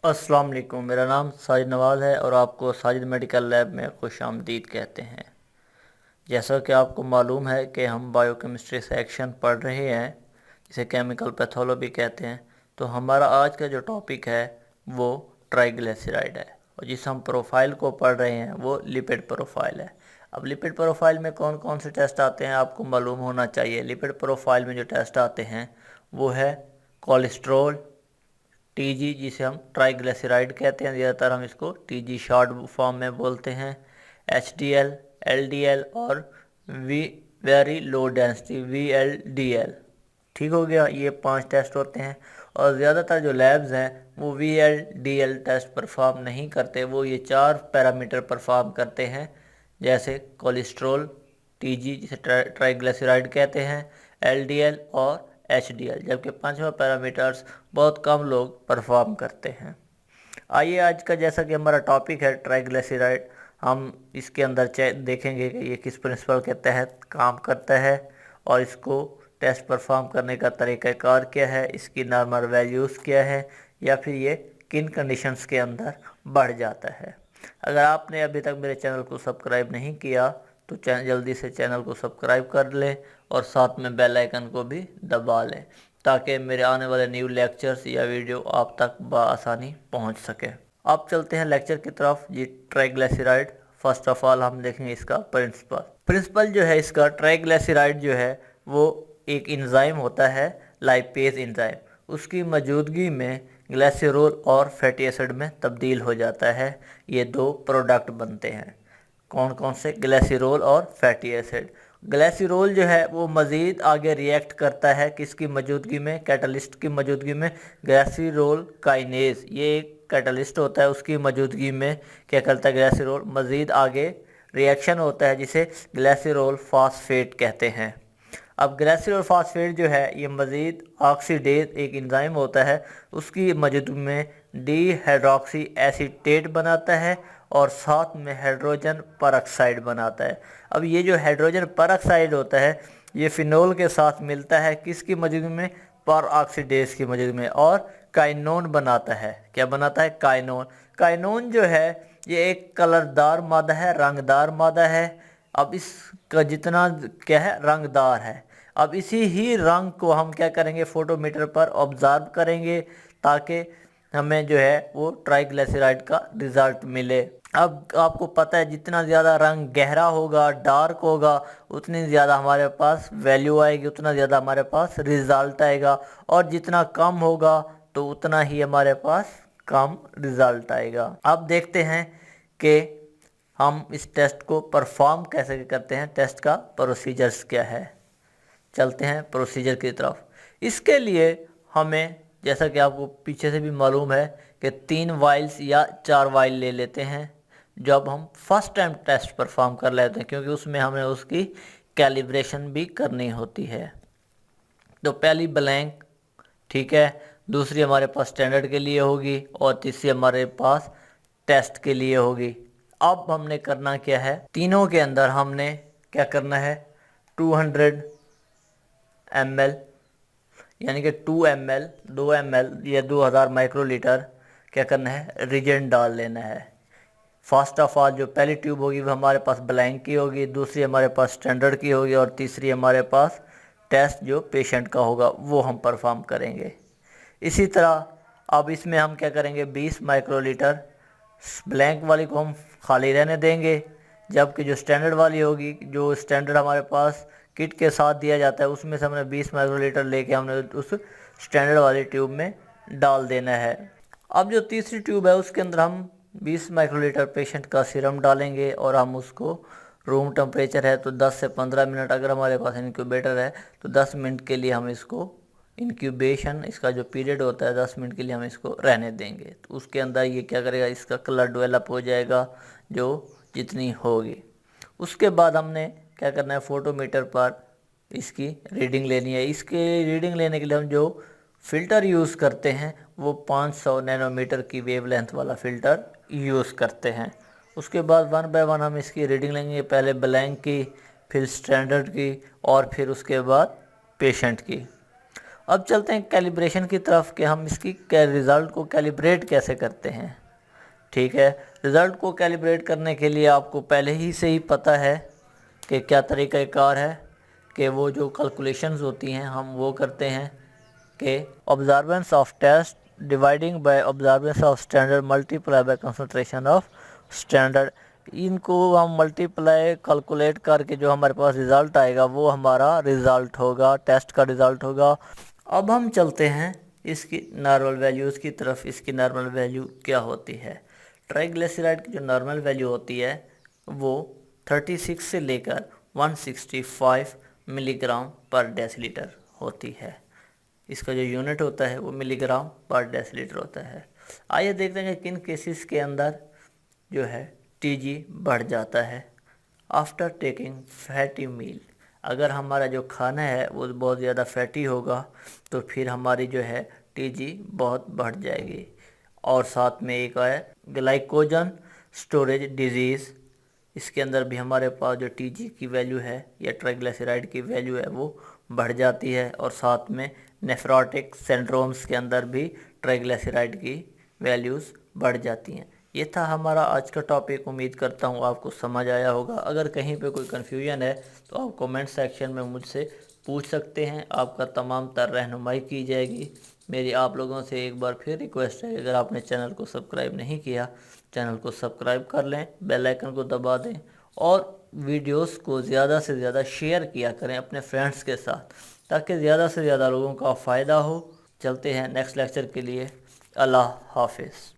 अस्सलाम वालेकुम। मेरा नाम साजिद नवाज़ है और आपको साजिद मेडिकल लैब में खुशामदीद कहते हैं। जैसा कि आपको मालूम है कि हम बायोकेमिस्ट्री सेक्शन पढ़ रहे हैं, जिसे केमिकल पैथोलॉजी कहते हैं। तो हमारा आज का जो टॉपिक है वो ट्राइग्लिसराइड है और जिस हम प्रोफाइल को पढ़ रहे हैं वो लिपिड प्रोफाइल है। अब लिपिड प्रोफाइल में कौन कौन से टेस्ट आते हैं आपको मालूम होना चाहिए। लिपिड प्रोफाइल में जो टेस्ट आते हैं वो है कोलेस्ट्रॉल, टीजी जिसे हम ट्राइग्लिसराइड कहते हैं, ज़्यादातर हम इसको टीजी शॉर्ट फॉर्म में बोलते हैं, एचडीएल, एलडीएल और V very low density VLDL. ठीक हो गया, ये 5 टेस्ट होते हैं और ज़्यादातर जो लैब्स हैं वो वीएलडीएल टेस्ट परफॉर्म नहीं करते, वो ये 4 पैरामीटर परफॉर्म करते हैं, जैसे कोलेस्ट्रॉल, टीजी जिसे ट्राइग्लिसराइड कहते हैं, एलडीएल और एचडीएल, जबकि 5वां पैरामीटर्स बहुत कम लोग परफॉर्म करते हैं। आइए आज का जैसा कि हमारा टॉपिक है ट्राइग्लिसराइड, हम इसके अंदर देखेंगे कि ये किस प्रिंसिपल के तहत काम करता है और इसको टेस्ट परफॉर्म करने का तरीक़ाकार क्या है, इसकी नॉर्मल वैल्यूज़ क्या है, या फिर ये किन कंडीशंस के अंदर बढ़ जाता है। अगर आपने अभी तक मेरे चैनल को सब्सक्राइब नहीं किया तो जल्दी से चैनल को सब्सक्राइब कर लें और साथ में बेल आइकन को भी दबा लें ताकि मेरे आने वाले न्यू लेक्चर्स या वीडियो आप तक बआसानी पहुंच सके। अब चलते हैं लेक्चर की तरफ। जी ट्राइग्लिसराइड, फर्स्ट ऑफ ऑल हम देखेंगे इसका प्रिंसिपल जो है इसका। ट्राइग्लिसराइड जो है वो एक एंजाइम होता है, लाइपेज एंजाइम, उसकी मौजूदगी में ग्लिसरॉल और फैटी एसिड में तब्दील हो जाता है। ये 2 प्रोडक्ट बनते हैं, कौन कौन से, ग्लिसरॉल और फैटी एसिड। ग्लिसरॉल जो है वो मज़ीद आगे रिएक्ट करता है किसकी मौजूदगी में, कैटलिस्ट की मौजूदगी में। ग्लिसरॉल काइनेज ये एक कैटलिस्ट होता है, उसकी मौजूदगी में क्या करता है ग्लिसरॉल, मज़ीद आगे रिएक्शन होता है जिसे ग्लिसरॉल फास्फेट कहते हैं। अब ग्लिसरॉल फास्फेट जो है ये मज़ीद ऑक्सीडेज एक एंजाइम होता है, उसकी मौजूदगी में डीहाइड्रोक्सी एसीटेट बनाता है और साथ में हाइड्रोजन परऑक्साइड बनाता है। अब ये जो हाइड्रोजन परऑक्साइड होता है ये फिनोल के साथ मिलता है किसकी मौजूदगी में, परऑक्सीडेज की मौजूदगी में, और काइनोन बनाता है। क्या बनाता है, काइनोन। काइनोन जो है ये एक कलरदार मादा है, रंगदार मादा है। अब इसका जितना क्या है, रंगदार है। अब इसी ही रंग को हम क्या करेंगे, फोटोमीटर पर ऑब्जर्व करेंगे ताकि हमें जो है वो ट्राइग्लिसराइड का रिज़ल्ट मिले। अब आपको पता है जितना ज़्यादा रंग गहरा होगा, डार्क होगा, उतनी ज़्यादा हमारे पास वैल्यू आएगी, उतना ज़्यादा हमारे पास रिज़ल्ट आएगा, और जितना कम होगा तो उतना ही हमारे पास कम रिज़ल्ट आएगा। अब देखते हैं कि हम इस टेस्ट को परफॉर्म कैसे करते हैं, टेस्ट का प्रोसीजर्स क्या है। चलते हैं प्रोसीजर की तरफ। इसके लिए हमें, जैसा कि आपको पीछे से भी मालूम है, कि 3 वाइल्स या 4 वाइल ले लेते हैं जब हम फर्स्ट टाइम टेस्ट परफॉर्म कर लेते हैं, क्योंकि उसमें हमें उसकी कैलिब्रेशन भी करनी होती है। तो पहली ब्लैंक, ठीक है, दूसरी हमारे पास स्टैंडर्ड के लिए होगी और तीसरी हमारे पास टेस्ट के लिए होगी। अब हमने करना क्या है, तीनों के अंदर हमने क्या करना है, 200 ml यानी कि 2 ml 2 ml या 2000 माइक्रोलीटर क्या करना है, रिजेंट डाल लेना है। फर्स्ट ऑफ ऑल जो पहली ट्यूब होगी वो हमारे पास ब्लैंक की होगी, दूसरी हमारे पास स्टैंडर्ड की होगी और तीसरी हमारे पास टेस्ट जो पेशेंट का होगा वो हम परफॉर्म करेंगे। इसी तरह अब इसमें हम क्या करेंगे, 20 माइक्रोलीटर ब्लैंक वाली को हम खाली रहने देंगे, जबकि जो स्टैंडर्ड वाली होगी, जो स्टैंडर्ड हमारे पास किट के साथ दिया जाता है, उसमें से हमने 20 माइक्रोलीटर लेके हमने उस स्टैंडर्ड वाली ट्यूब में डाल देना है। अब जो तीसरी ट्यूब है उसके अंदर हम 20 माइक्रोलीटर पेशेंट का सीरम डालेंगे और हम उसको, रूम टेम्परेचर है तो 10 से 15 मिनट, अगर हमारे पास इनक्यूबेटर है तो 10 मिनट के लिए हम इसको, इंक्यूबेशन इसका जो पीरियड होता है 10 मिनट के लिए हम इसको रहने देंगे। तो उसके अंदर ये क्या करेगा, इसका कलर डेवलप हो जाएगा जो जितनी होगी। उसके बाद हमने क्या करना है, फोटोमीटर पर इसकी रीडिंग लेनी है। इसके रीडिंग लेने के लिए हम जो फ़िल्टर यूज़ करते हैं वो 500 नैनोमीटर की वेवलेंथ वाला फ़िल्टर यूज़ करते हैं। उसके बाद 1 बाय 1 हम इसकी रीडिंग लेंगे, पहले ब्लैंक की, फिर स्टैंडर्ड की और फिर उसके बाद पेशेंट की। अब चलते हैं कैलिब्रेशन की तरफ कि हम इसकी रिज़ल्ट को कैलिब्रेट कैसे करते हैं। ठीक है, रिज़ल्ट को कैलिब्रेट करने के लिए आपको पहले ही से ही पता है कि क्या तरीक़ाकार है कि वो जो कैलकुलेशंस होती हैं हम वो करते हैं कि absorbance of test dividing by absorbance of standard multiply by concentration of standard. इनको हम मल्टीप्लाई कैलकुलेट करके जो हमारे पास रिज़ल्ट आएगा वो हमारा रिज़ल्ट होगा, टेस्ट का रिज़ल्ट होगा। अब हम चलते हैं इसकी नॉर्मल वैल्यूज़ की तरफ। इसकी नॉर्मल वैल्यू क्या होती है? ट्राइग्लिसराइड की जो नॉर्मल वैल्यू होती है वो 36 से लेकर 165 मिलीग्राम पर डेसीलीटर होती है। इसका जो यूनिट होता है वो मिलीग्राम पर डेसीलीटर होता है। आइए देखते हैं कि किन केसेस के अंदर जो है टीजी बढ़ जाता है आफ्टर टेकिंग फैटी मील। अगर हमारा जो खाना है वो बहुत ज़्यादा फैटी होगा तो फिर हमारी जो है टीजी बहुत बढ़ जाएगी। और साथ में एक है ग्लाइकोजन स्टोरेज डिजीज़। इसके अंदर भी हमारे पास जो टीजी की वैल्यू है या ट्राइग्लिसराइड की वैल्यू है वो बढ़ जाती है। और साथ में नेफ्रोटिक सिंड्रोम्स के अंदर भी ट्राइग्लिसराइड की वैल्यूज़ बढ़ जाती हैं। ये था हमारा आज का टॉपिक। उम्मीद करता हूँ आपको समझ आया होगा। अगर कहीं पे कोई कन्फ्यूजन है तो आप कमेंट सेक्शन में मुझसे पूछ सकते हैं, आपका तमाम तर रहनुमाई की जाएगी। मेरी आप लोगों से एक बार फिर रिक्वेस्ट है, अगर आपने चैनल को सब्सक्राइब नहीं किया चैनल को सब्सक्राइब कर लें, बेल आइकन को दबा दें और वीडियोस को ज़्यादा से ज़्यादा शेयर किया करें अपने फ्रेंड्स के साथ ताकि ज़्यादा से ज़्यादा लोगों का फ़ायदा हो। चलते हैं नेक्स्ट लेक्चर के लिए। अल्लाह हाफिज़।